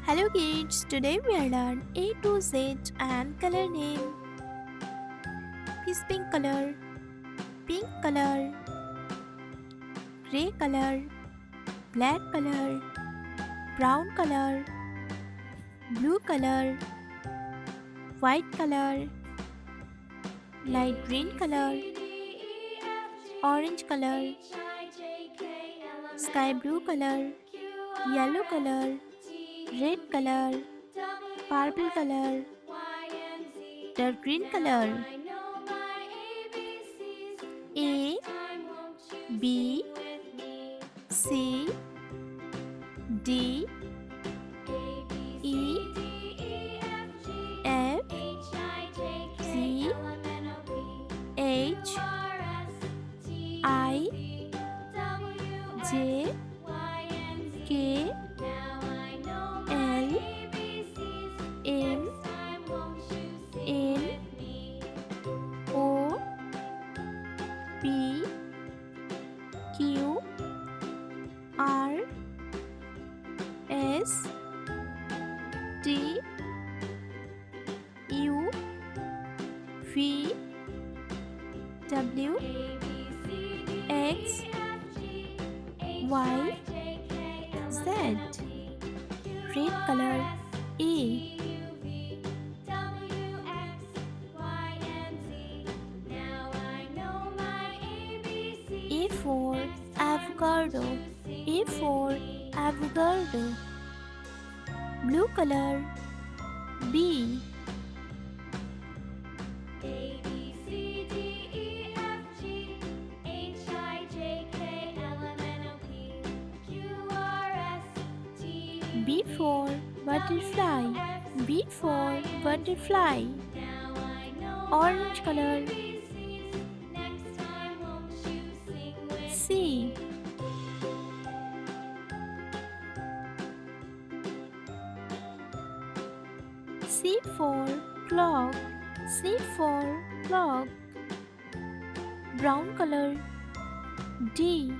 Hello kids, today we are learn A to Z and color name. Fish pink color, gray color, black color, brown color, blue color, white color, light green color, orange color, sky blue color, yellow color, red color, purple color, dark green color. A B C D E F G H I J K L M N O P Q R S T U V W X Y Z. Red color A. A for avocado. A for avocado. Blue color B. B for butterfly. B for butterfly. Orange color C. C for clock. C for clock. Brown color D.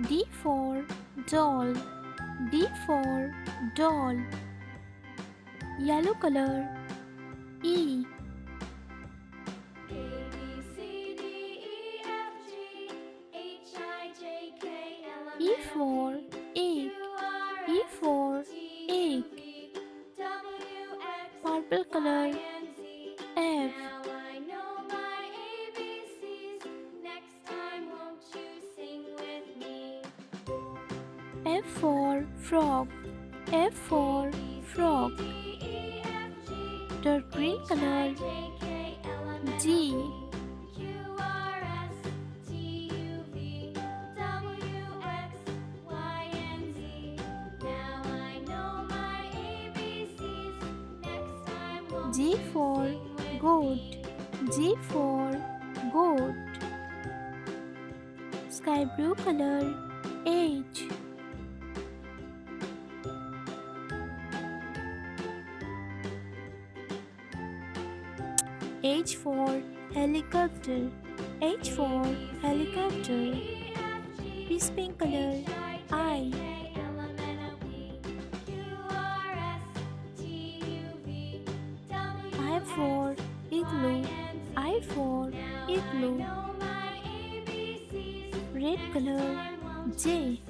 D for doll. D for doll. Yellow color E. E for egg. E for egg. Purple color F. F for frog. F for frog. Dark green color G. G for goat. G for goat. Sky blue color H. H for helicopter. H for helicopter. Peace pink color I. I for igloo. I for igloo. Red color J.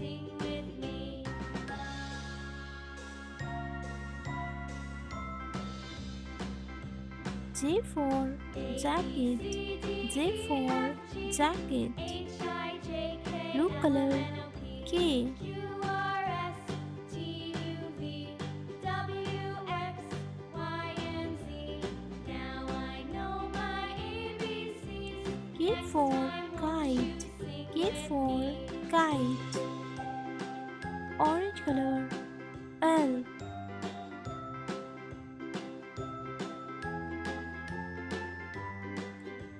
J for jacket. J for jacket. Blue color K. K for kite. K for kite. Orange color L.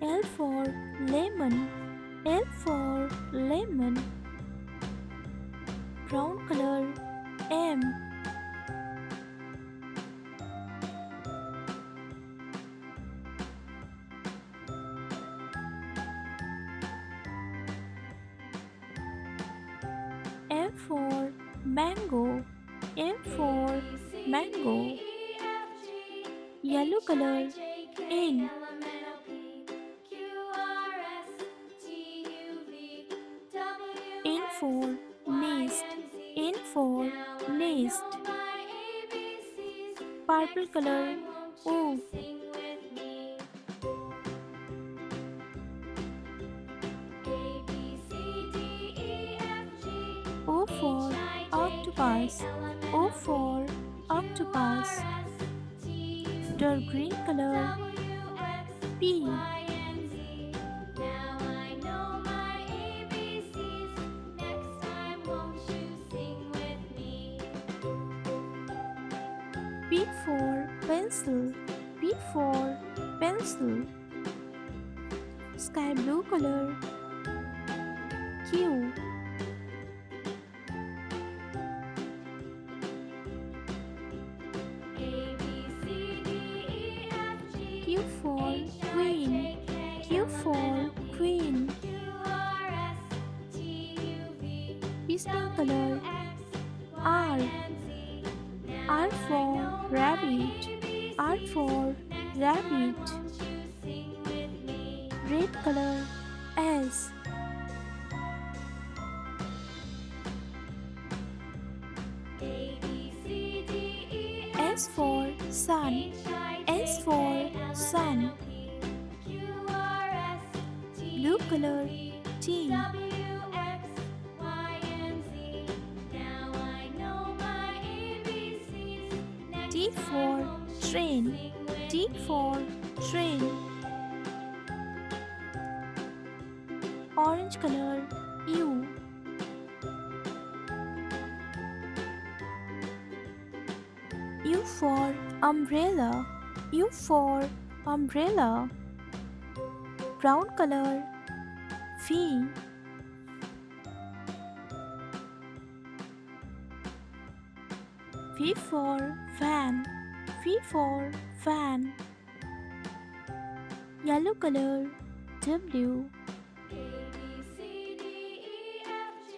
L for lemon. L for lemon. Brown color M. mango. M for mango. Yellow H I color. J K In. L M N O P Q R S T U V W In X for Y nest. and Z. In for Now I nest. know my ABCs. Purple Next color. time, won't you O. sing with me? A B C D E F G O H for I J K octopus. L M N O O P for Q R octopus. S T U Dark V green color. W X P. Y and Z. Now I know my ABCs. Next time, won't you sing with me? P for pencil. P for pencil. Sky blue color. Q. A B C D E F G Q for H I queen. J K Q L M N for O P queen. Q R S T U V Peace pink W color. X Y R. and Z. Now R I for know my rabbit. R ABCs. for Next time, rabbit. won't you sing with me? Red color. S. A B C D E S F for G sun. H I S J for K L M N O sun. P Q R S Blue T U color. V T. W X Y and Z. Now I know my ABCs. T Next time, for won't you train. sing with T me? for train. Orange color. U. U for umbrella. U for umbrella. Brown color. V. V for fan. V for fan. Yellow color. W. A B C D E F G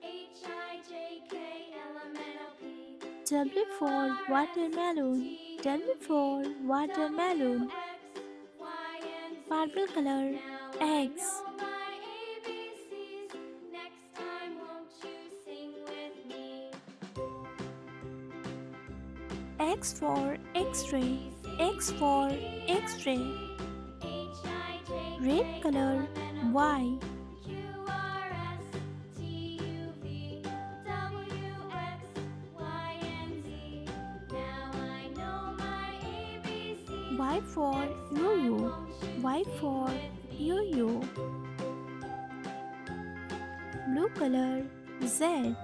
H I J K L M N O P Q W for R S watermelon. T W U V for W watermelon. X Y and Z. Purple color. Now I X. know my ABCs. Next time, won't you sing with me? X for A X-ray. B C X D for E F X-ray. G H I J Red K L color. M N O Y. P Q R S T U V W X Y and Z. Now I know my ABCs. Y for Next time, yo-yo. won't you Y sing for with me? yo-yo. Blue color. Z.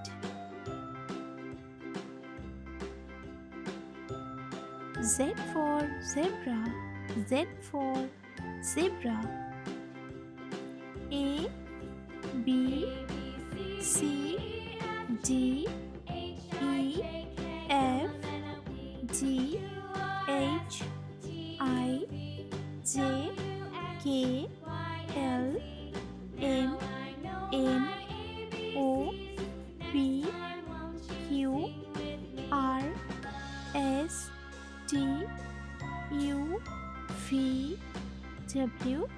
Z for zebra. Z for zebra. A. B. A B C D C. E F D. G H I E. J K L F. M N O P G. Q R S H. T U I. V J. W X K. Y and L. Z. M. Now I know N. my O. ABCs. Next P. time, won't you Q. sing with me? R. S. T. U. V. W.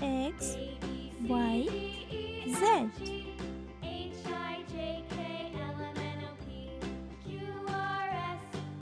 X. A B C Y. D E F Z. G